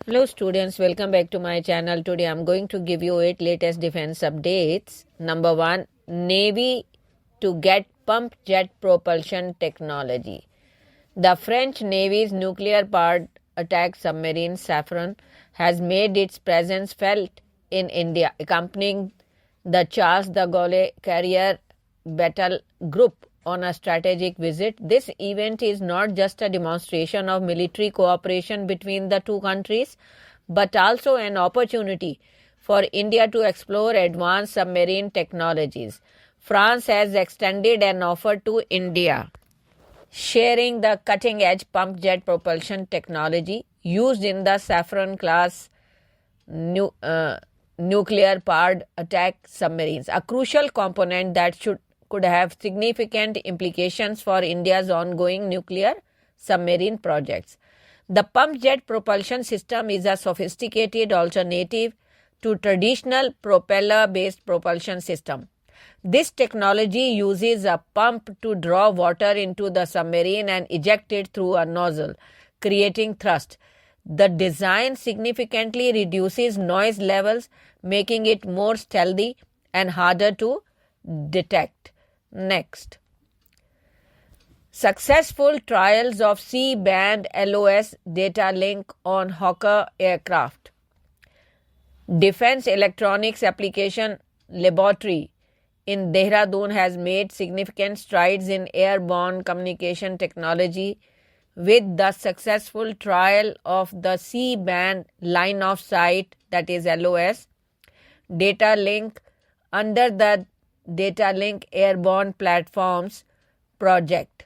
Hello students, welcome back to my channel. Today I'm going to give you 8 latest defense updates. Number 1, Navy to get pump jet propulsion technology. The French Navy's nuclear-powered attack submarine Saffron has made its presence felt in India, accompanying the Charles de Gaulle carrier battle group on a strategic visit. This event is not just a demonstration of military cooperation between the two countries, but also an opportunity for India to explore advanced submarine technologies. France has extended an offer to India, sharing the cutting-edge pump jet propulsion technology used in the Saffron class nuclear-powered attack submarines, a crucial component that could have significant implications for India's ongoing nuclear submarine projects. The pump jet propulsion system is a sophisticated alternative to traditional propeller-based propulsion system. This technology uses a pump to draw water into the submarine and eject it through a nozzle, creating thrust. The design significantly reduces noise levels, making it more stealthy and harder to detect. Next, successful trials of C-band LOS data link on Hawker aircraft. Defense Electronics Application Laboratory in Dehradun has made significant strides in airborne communication technology with the successful trial of the C-band line of sight, that is LOS, data link under the Data Link Airborne Platforms project.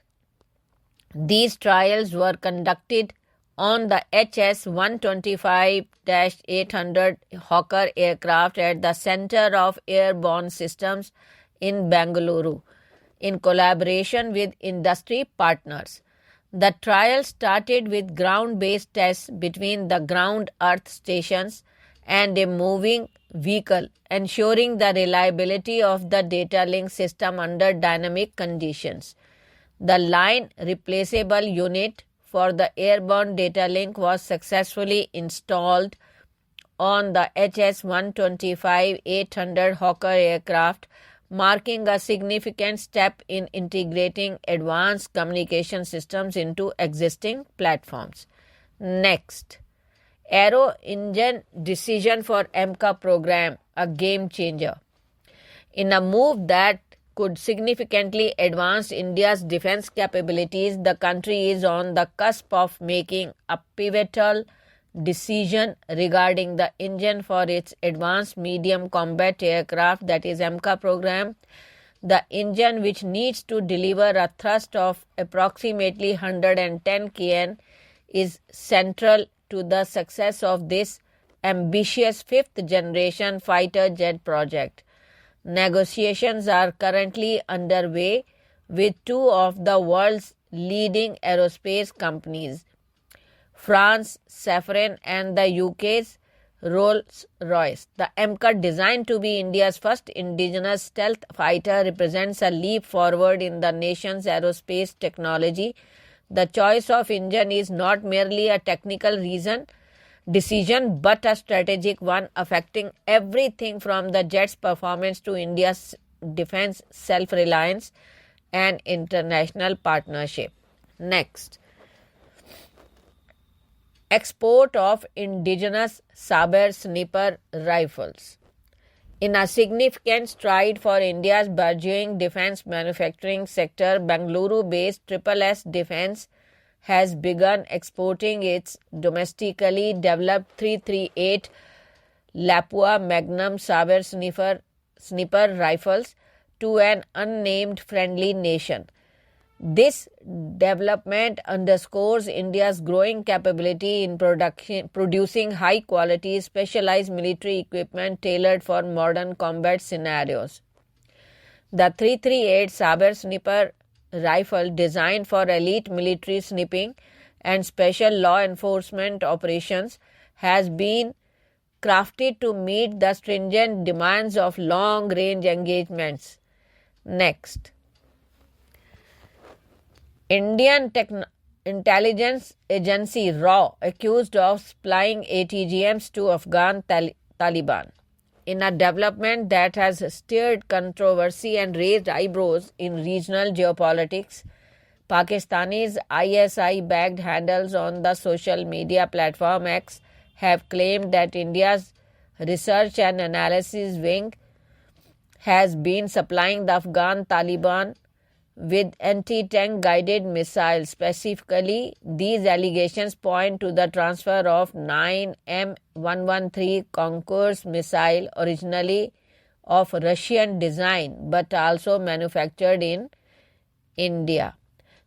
These trials were conducted on the HS-125-800 Hawker aircraft at the Center of Airborne Systems in Bengaluru, in collaboration with industry partners. The trial started with ground-based tests between the ground earth stations and a moving vehicle, ensuring the reliability of the data link system under dynamic conditions. The line replaceable unit for the airborne data link was successfully installed on the HS-125-800 Hawker aircraft, marking a significant step in integrating advanced communication systems into existing platforms. Next, Aero Engine decision for AMCA program, a game changer. In a move that could significantly advance India's defense capabilities, the country is on the cusp of making a pivotal decision regarding the engine for its Advanced Medium Combat Aircraft, that is AMCA program. The engine, which needs to deliver a thrust of approximately 110 kN, is central to the success of this ambitious fifth-generation fighter jet project. Negotiations are currently underway with two of the world's leading aerospace companies, France Safran and the UK's Rolls-Royce. The AMCA, designed to be India's first indigenous stealth fighter, represents a leap forward in the nation's aerospace technology. The choice of engine is not merely a technical decision, but a strategic one affecting everything from the jet's performance to India's defense self-reliance and international partnership. Next, export of indigenous Saber sniper rifles. In a significant stride for India's burgeoning defense manufacturing sector, Bengaluru-based SSS Defense has begun exporting its domestically developed 338 Lapua Magnum Saber sniper rifles to an unnamed friendly nation. This development underscores India's growing capability in producing high-quality, specialized military equipment tailored for modern combat scenarios. The 338 Saber sniper rifle, designed for elite military sniping and special law enforcement operations, has been crafted to meet the stringent demands of long-range engagements. Next, Indian intelligence agency RAW accused of supplying ATGMs to Afghan Taliban. In a development that has stirred controversy and raised eyebrows in regional geopolitics, Pakistani's ISI-backed handles on the social media platform X have claimed that India's research and analysis wing has been supplying the Afghan Taliban with anti-tank guided missiles. Specifically, these allegations point to the transfer of 9 M113 Concourse missile, originally of Russian design but also manufactured in India.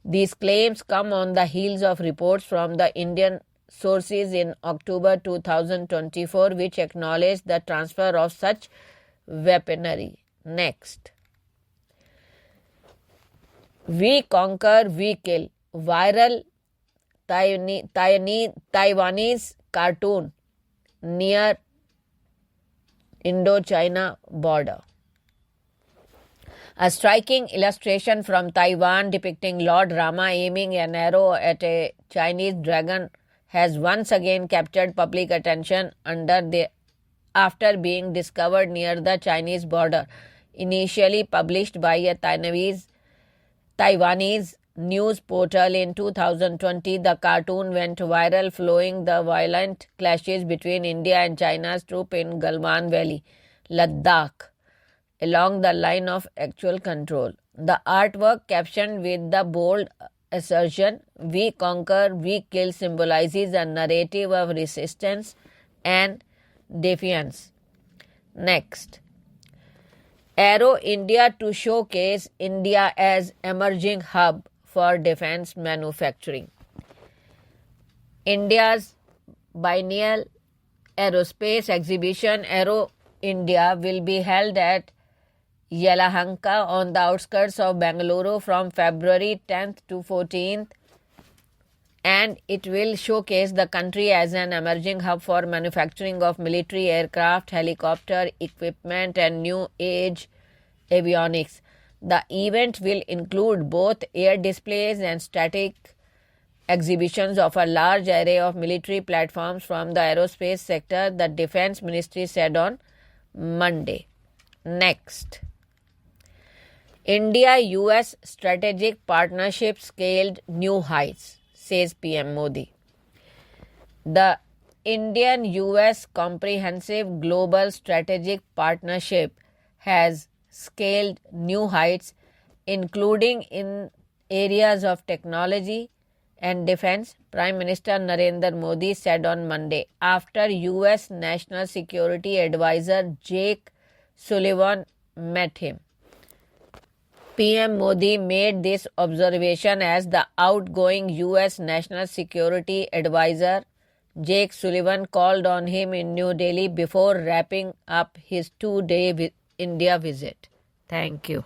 These claims come on the heels of reports from the Indian sources in October 2024 which acknowledged the transfer of such weaponry. Next. We conquer, we kill. Viral Taiwanese cartoon near Indo-China border. A striking illustration from Taiwan depicting Lord Rama aiming an arrow at a Chinese dragon has once again captured public attention after being discovered near the Chinese border. Initially published by a Taiwanese news portal in 2020, the cartoon went viral following the violent clashes between India and China's troops in Galwan Valley, Ladakh, along the line of actual control. The artwork, captioned with the bold assertion, "We conquer, we kill," symbolizes a narrative of resistance and defiance. Next. Aero India to showcase India as emerging hub for defense manufacturing. India's biennial aerospace exhibition Aero India will be held at Yelahanka on the outskirts of Bengaluru from February 10th to 14th, and it will showcase the country as an emerging hub for manufacturing of military aircraft, helicopter equipment and new age avionics. The event will include both air displays and static exhibitions of a large array of military platforms from the aerospace sector, the Defense Ministry said on Monday. Next. India-US strategic partnership scaled new heights, says PM Modi. The Indian-US Comprehensive Global Strategic Partnership has scaled new heights, including in areas of technology and defense, Prime Minister Narendra Modi said on Monday, after US National Security Advisor Jake Sullivan met him. PM Modi made this observation as the outgoing US National Security Advisor Jake Sullivan called on him in New Delhi before wrapping up his 2-day India visit. Thank you.